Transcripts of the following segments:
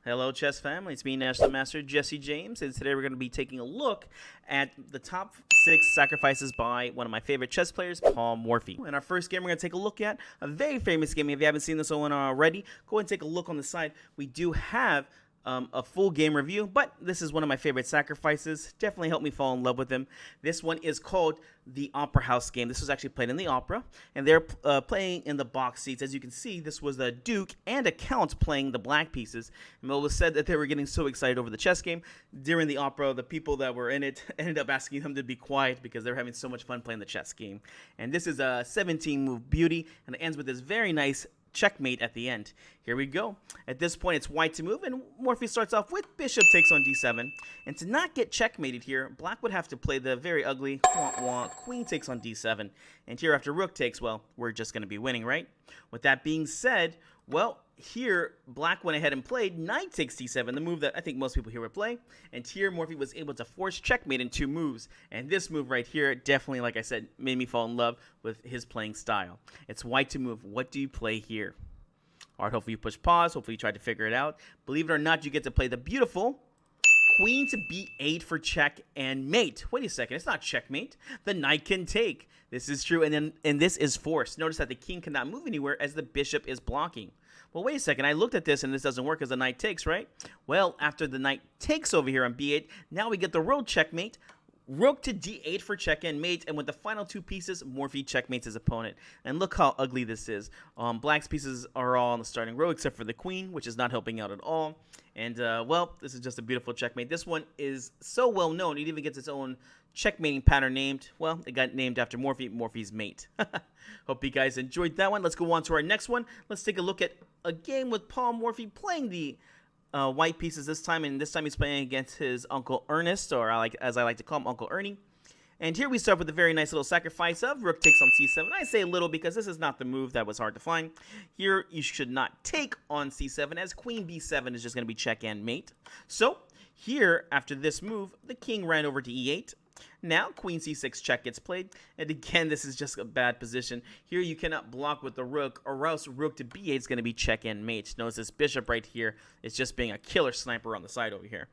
Hello, chess family. It's me, National Master Jesse James, and today we're going to be taking a look at the top 6 sacrifices by one of my favorite chess players, Paul Morphy. In our first game, we're going to take a look at a very famous game. If you haven't seen this one already, go ahead and take a look on the side. We do have a full game review, but this is one of my favorite sacrifices. Definitely helped me fall in love with him. This one is called the Opera House game. This was actually played in the opera, and they're playing in the box seats. As you can see, this was the Duke and a Count playing the black pieces. And it was said that they were getting so excited over the chess game during the opera, the people that were in it ended up asking them to be quiet because they're having so much fun playing the chess game. And this is a 17-move beauty, and it ends with this very nice checkmate at the end. Here we go. At this point, it's white to move, and Morphy starts off with bishop takes on d7. And to not get checkmated here, black would have to play the very ugly queen takes on d7. And here after rook takes, well, we're just going to be winning, right? With that being said, well, here black went ahead and played knight takes d7, the move that I think most people here would play. And here Morphy was able to force checkmate in 2 moves. And this move right here definitely, like I said, made me fall in love with his playing style. It's white to move. What do you play here? All right, hopefully you push pause. Hopefully you try to figure it out. Believe it or not, you get to play the beautiful queen to b8 for check and mate. Wait a second, it's not checkmate. The knight can take. This is true, and this is forced. Notice that the king cannot move anywhere as the bishop is blocking. Well, wait a second. I looked at this, and this doesn't work as the knight takes, right? Well, after the knight takes over here on b8, now we get the rook checkmate. Rook to d8 for check and mate, and with the final 2 pieces, Morphy checkmates his opponent. And look how ugly this is. Black's pieces are all on the starting row except for the queen, which is not helping out at all. And, well, this is just a beautiful checkmate. This one is so well known, it even gets its own checkmating pattern named. Well, it got named after Morphy, Morphy's mate. Hope you guys enjoyed that one. Let's go on to our next one. Let's take a look at a game with Paul Morphy playing the white pieces this time, and this time he's playing against his Uncle Ernest, or as I like to call him, Uncle Ernie. And here we start with a very nice little sacrifice of rook takes on c7. I say little because this is not the move that was hard to find. Here you should not take on c7, as queen b7 is just going to be check and mate. So here, after this move, the king ran over to e8. Now queen c6 check gets played, and again this is just a bad position. Here you cannot block with the rook, or else rook to b8 is going to be check and mate. Notice this bishop right here is just being a killer sniper on the side over here.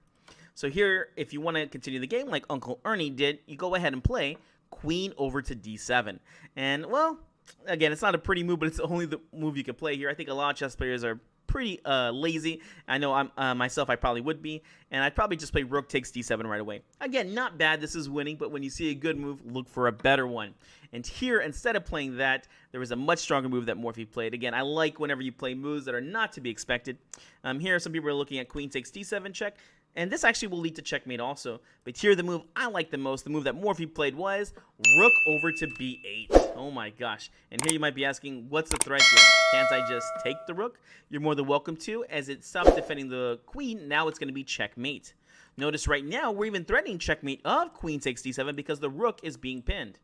So here, if you want to continue the game like Uncle Ernie did, you go ahead and play queen over to d7. And well, again, it's not a pretty move, but it's only the move you can play here. I think a lot of chess players are pretty lazy. I know I'm myself, I probably would be, and I'd probably just play rook takes d7 right away. Again, not bad, this is winning, but when you see a good move, look for a better one. And here, instead of playing that, there was a much stronger move that Morphy played. Again, I like whenever you play moves that are not to be expected. Here, some people are looking at queen takes d7 check, and this actually will lead to checkmate also. But here, the move I like the most, the move that Morphy played, was rook over to b8. Oh my gosh. And here you might be asking, what's the threat here? Can't I just take the rook? You're more than welcome to, as it stops defending the queen. Now it's going to be checkmate. Notice right now, we're even threatening checkmate of queen takes d7 because the rook is being pinned.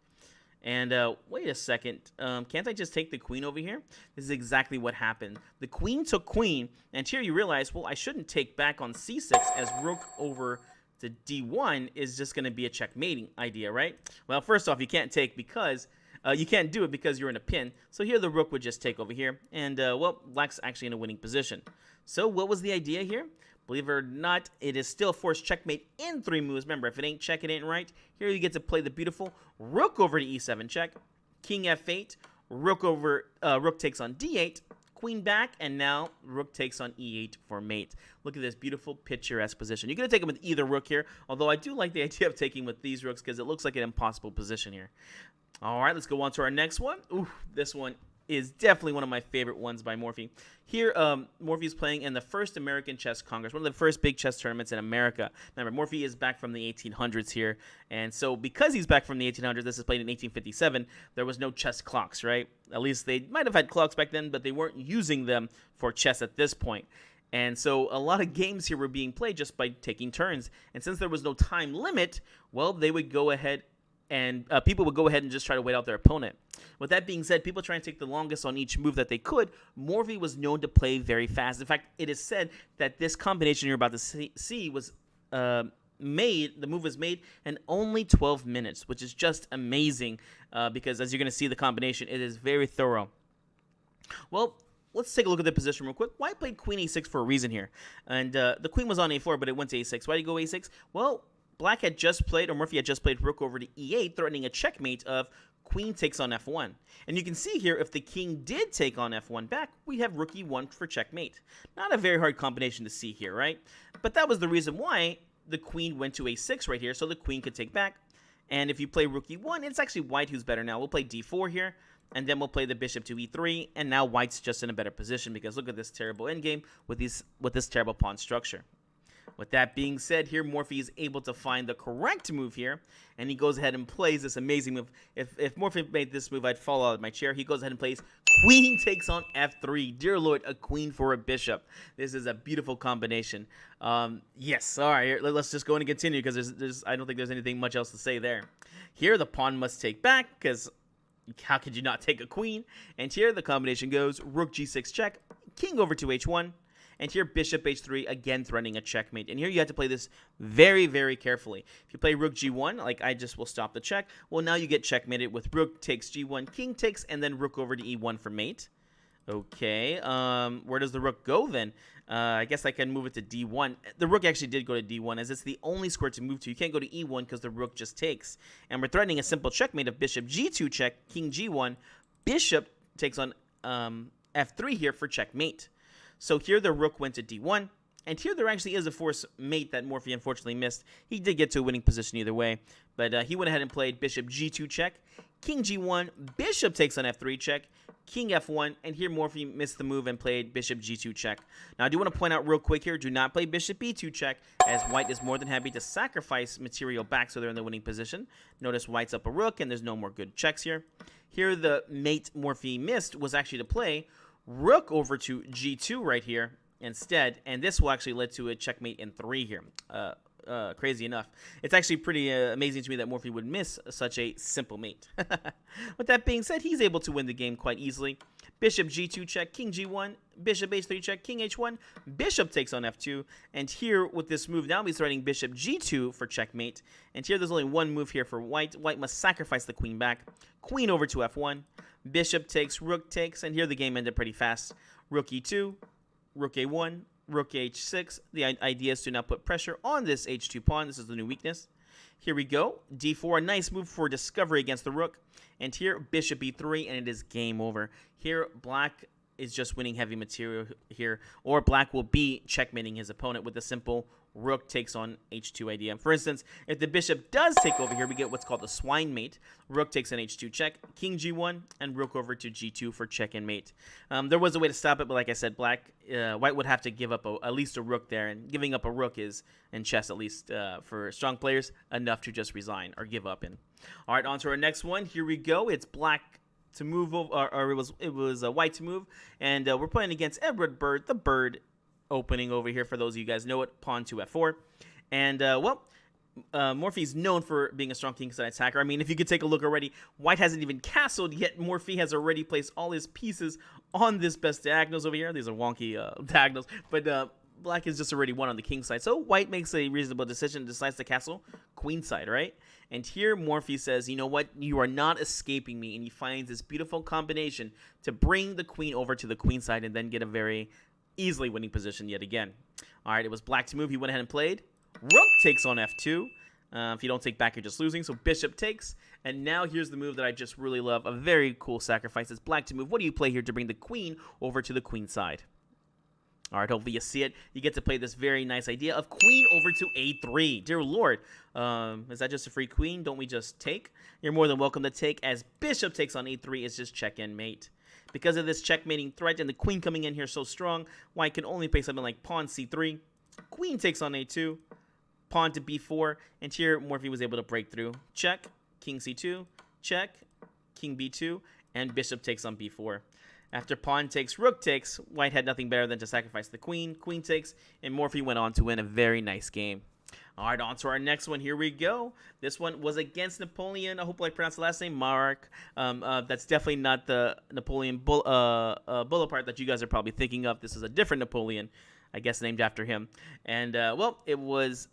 And wait a second, can't I just take the queen over here? This is exactly what happened. The queen took queen, and here you realize, well, I shouldn't take back on c6, as rook over to d1 is just going to be a checkmating idea, right? Well, first off, you can't take because you can't do it because you're in a pin. So here the rook would just take over here, and well, black's actually in a winning position. So what was the idea here? Believe it or not, it is still forced checkmate in 3 moves. Remember, if it ain't check, it ain't right. Here you get to play the beautiful rook over to e7 check, king f8, rook takes on d8, queen back, and now rook takes on e8 for mate. Look at this beautiful picturesque position. You're going to take him with either rook here, although I do like the idea of taking with these rooks because it looks like an impossible position here. All right, let's go on to our next one. Ooh, this one is definitely one of my favorite ones by Morphy. Here, Morphy is playing in the first American Chess Congress, one of the first big chess tournaments in America. Remember, Morphy is back from the 1800s here, and so because he's back from the 1800s, this is played in 1857, there was no chess clocks, right? At least they might have had clocks back then, but they weren't using them for chess at this point. And so a lot of games here were being played just by taking turns, and since there was no time limit, well, they would go ahead and people would go ahead and just try to wait out their opponent. With that being said, people try and take the longest on each move that they could. Morphy was known to play very fast. In fact, it is said that this combination you're about to see was the move was made in only 12 minutes, which is just amazing because as you're going to see the combination, it is very thorough. Well, let's take a look at the position real quick. White played queen a6 for a reason here. And the queen was on a4, but it went to a6. Why did he go a6? Well, Black had just played, or Morphy had just played rook over to e8, threatening a checkmate of queen takes on f1. And you can see here, if the king did take on f1 back, we have rook e1 for checkmate. Not a very hard combination to see here, right? But that was the reason why the queen went to a6 right here, so the queen could take back. And if you play rook e1, it's actually white who's better now. We'll play d4 here, and then we'll play the bishop to e3, and now white's just in a better position because look at this terrible endgame with this terrible pawn structure. With that being said, here Morphy is able to find the correct move here, and he goes ahead and plays this amazing move. If Morphy made this move, I'd fall out of my chair. He goes ahead and plays queen takes on f3. Dear Lord, a queen for a bishop. This is a beautiful combination. Yes, all right, let's just go and continue because I don't think there's anything much else to say there. Here, the pawn must take back because how could you not take a queen? And here the combination goes rook g6 check, king over to h1, and here bishop h3, again threatening a checkmate. And here you have to play this very, very carefully. If you play rook g1, like I just will stop the check, well, now you get checkmated with rook takes g1, king takes, and then rook over to e1 for mate. Okay, where does the rook go then? I guess I can move it to d1. The rook actually did go to d1 as it's the only square to move to. You can't go to e1 because the rook just takes. And we're threatening a simple checkmate of bishop g2 check, king g1. Bishop takes on f3 here for checkmate. So here the rook went to d1. And here there actually is a forced mate that Morphy unfortunately missed. He did get to a winning position either way. But he went ahead and played bishop g2 check, king g1, bishop takes on f3 check, king f1, and here Morphy missed the move and played bishop g2 check. Now I do want to point out real quick here, do not play bishop b2 check, as white is more than happy to sacrifice material back so they're in the winning position. Notice white's up a rook and there's no more good checks here. Here the mate Morphy missed was actually to play rook over to g2 right here instead, and this will actually lead to a checkmate in 3 here. Crazy enough. It's actually pretty amazing to me that Morphy would miss such a simple mate. With that being said, he's able to win the game quite easily. Bishop g2 check, king g1, bishop h3 check, king h1, bishop takes on f2, and here with this move now he's threatening bishop g2 for checkmate, and here there's only one move here for white. White must sacrifice the queen back, queen over to f1, bishop takes, rook takes, and here the game ended pretty fast. Rook e2, rook a1, rook h6. The idea is to now put pressure on this h2 pawn. This is the new weakness. Here we go. d4, a nice move for discovery against the rook. And here, bishop e3, and it is game over. Here, black is just winning heavy material here, or black will be checkmating his opponent with a simple rook takes on h2 idea. For instance, if the bishop does take over here, we get what's called the swine mate. Rook takes on h2 check, king g1, and rook over to g2 for check and mate. There was a way to stop it, but like I said, white would have to give up at least a rook there, and giving up a rook is, in chess at least, for strong players, enough to just resign or give up in. All right, on to our next one. Here we go. It's black to move, or it was white to move, and we're playing against Edward Bird, the bird opening over here. For those of you guys know it, pawn to f4, and Morphy's known for being a strong kingside attacker. I mean, if you could take a look already, white hasn't even castled yet. Morphy has already placed all his pieces on this best diagonals over here. These are wonky diagonals, but black is just already won on the king side. So white makes a reasonable decision, decides to castle queen side, right? And here Morphy says, you know what, you are not escaping me, and he finds this beautiful combination to bring the queen over to the queen side and then get a very easily winning position yet again. All right, it was black to move. He went ahead and played rook takes on f2. If you don't take back, you're just losing. So bishop takes. And now here's the move that I just really love. A very cool sacrifice. It's black to move. What do you play here to bring the queen over to the queen side? All right, hopefully you see it. You get to play this very nice idea of queen over to a3. Dear Lord, is that just a free queen? Don't we just take? You're more than welcome to take, as bishop takes on a3 is just check and mate. Because of this checkmating threat and the queen coming in here so strong, white can only play something like pawn c3, queen takes on a2, pawn to b4, and here Morphy was able to break through. Check, king c2, check, king b2, and bishop takes on b4. After pawn takes, rook takes, white had nothing better than to sacrifice the queen. Queen takes, and Morphy went on to win a very nice game. All right, on to our next one. Here we go. This one was against Napoleon. I hope I pronounced the last name, Mark. That's definitely not the Napoleon Bonaparte that you guys are probably thinking of. This is a different Napoleon, I guess named after him. And, well, it was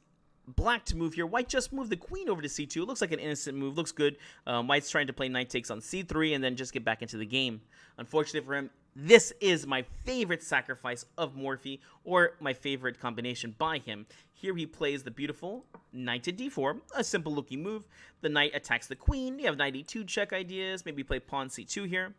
black to move here. White just moved the queen over to c2. It looks like an innocent move. Looks good. White's trying to play knight takes on c3 and then just get back into the game. Unfortunately for him, This is my favorite sacrifice of Morphy, or my favorite combination by him. Here he plays the beautiful knight to d4, a simple looking move. The knight attacks the queen. You have knight e2 check ideas. Maybe play pawn c2 here.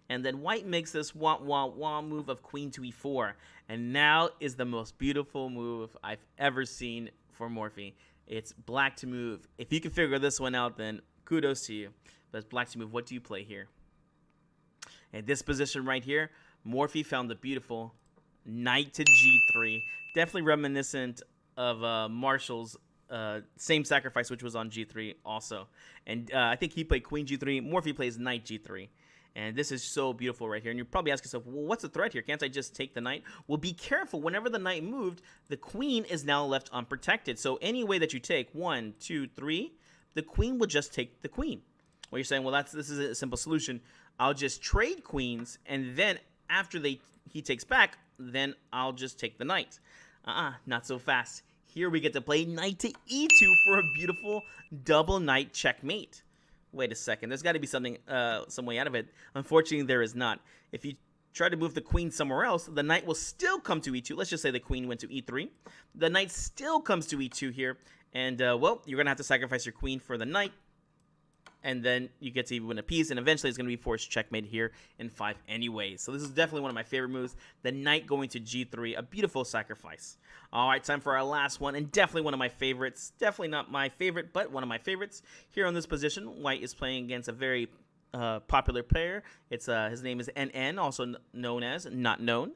And then white makes this wah move of queen to e4. And now is the most beautiful move I've ever seen for Morphy. It's black to move. If you can figure this one out, then kudos to you. But it's black to move. What do you play here? In this position right here, Morphy found the beautiful knight to g3. Definitely reminiscent of Marshall's same sacrifice, which was on g3 also. And I think he played queen g3. Morphy plays knight g3. And this is so beautiful right here. And you're probably asking yourself, well, what's the threat here? Can't I just take the knight? Well, be careful. Whenever the knight moved, the queen is now left unprotected. So any way that you take, 1, 2, 3, the queen will just take the queen. Well, you're saying, well, this is a simple solution. I'll just trade queens, and then after he takes back, then I'll just take the knight. Not so fast. Here we get to play knight to e2 for a beautiful double knight checkmate. Wait a second. There's got to be something, some way out of it. Unfortunately, there is not. If you try to move the queen somewhere else, the knight will still come to e2. Let's just say the queen went to e3. The knight still comes to e2 here, and, well, you're going to have to sacrifice your queen for the knight. And then you get to win a piece, and eventually it's going to be forced checkmate here in 5 anyway. So this is definitely one of my favorite moves. The knight going to g3, a beautiful sacrifice. All right, time for our last one, and definitely one of my favorites. Definitely not my favorite, but one of my favorites. Here on this position, white is playing against a very popular player. It's his name is NN, also known as Not Known.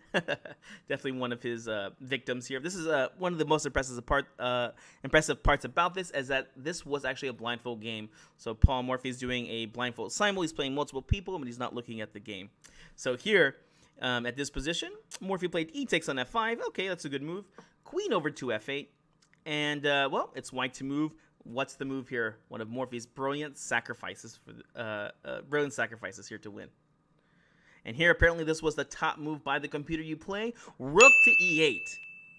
Definitely one of his victims here. This is one of the most impressive parts about this, is that this was actually a blindfold game. So Paul Morphy is doing a blindfold simul. He's playing multiple people, but he's not looking at the game. So here, at this position, Morphy played e takes on f5. Okay, that's a good move. Queen over to f8. And, well, it's white to move. What's the move here? One of Morphy's brilliant sacrifices here to win. And here, apparently, this was the top move by the computer you play. Rook to e8.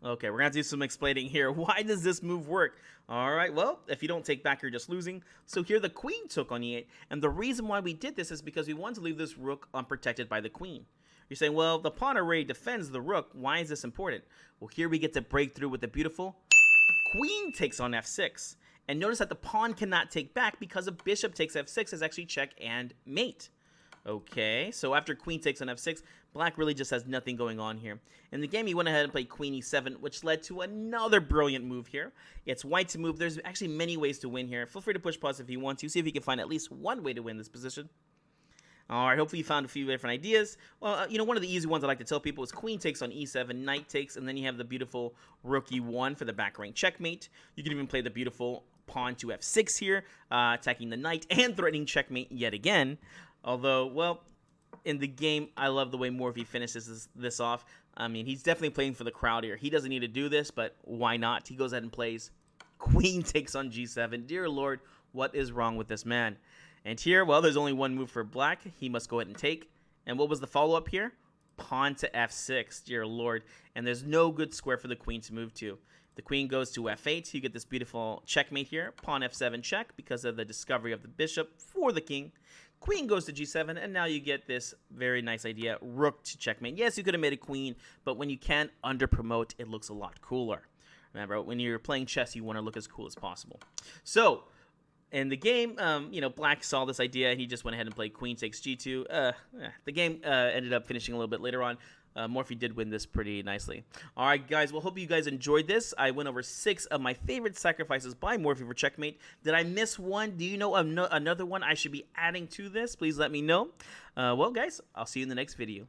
Okay, we're going to do some explaining here. Why does this move work? All right, well, if you don't take back, you're just losing. So here, the queen took on e8. And the reason why we did this is because we wanted to leave this rook unprotected by the queen. You're saying, well, the pawn already defends the rook. Why is this important? Well, here we get to break through with the beautiful queen takes on f6. And notice that the pawn cannot take back because a bishop takes f6 is actually check and mate. Okay, so after queen takes on f6, black really just has nothing going on here. In the game, he went ahead and played queen e7, which led to another brilliant move here. It's white to move. There's actually many ways to win here. Feel free to push pause if you want to. See if you can find at least one way to win this position. All right, hopefully you found a few different ideas. Well, one of the easy ones I like to tell people is queen takes on e7, knight takes, and then you have the beautiful rook e1 for the back rank checkmate. You can even play the beautiful pawn to f6 here, attacking the knight and threatening checkmate yet again. Although, well, in the game, I love the way Morphy finishes this off. I mean, he's definitely playing for the crowd here. He doesn't need to do this, but why not? He goes ahead and plays queen takes on g7. Dear Lord, what is wrong with this man? And here, well, there's only one move for black. He must go ahead and take. And what was the follow-up here? Pawn to f6, dear Lord. And there's no good square for the queen to move to. The queen goes to f8. You get this beautiful checkmate here. Pawn f7 check because of the discovery of the bishop for the king. Queen goes to g7, and now you get this very nice idea, rook to checkmate. Yes, you could have made a queen, but when you can under-promote, it looks a lot cooler. Remember, when you're playing chess, you want to look as cool as possible. So, in the game, black saw this idea, and he just went ahead and played queen takes g2. The game ended up finishing a little bit later on. Morphy did win this pretty nicely. All right, guys. Well, hope you guys enjoyed this. I went over 6 of my favorite sacrifices by Morphy for checkmate. Did I miss one? Do you know another one I should be adding to this? Please let me know. Well, guys, I'll see you in the next video.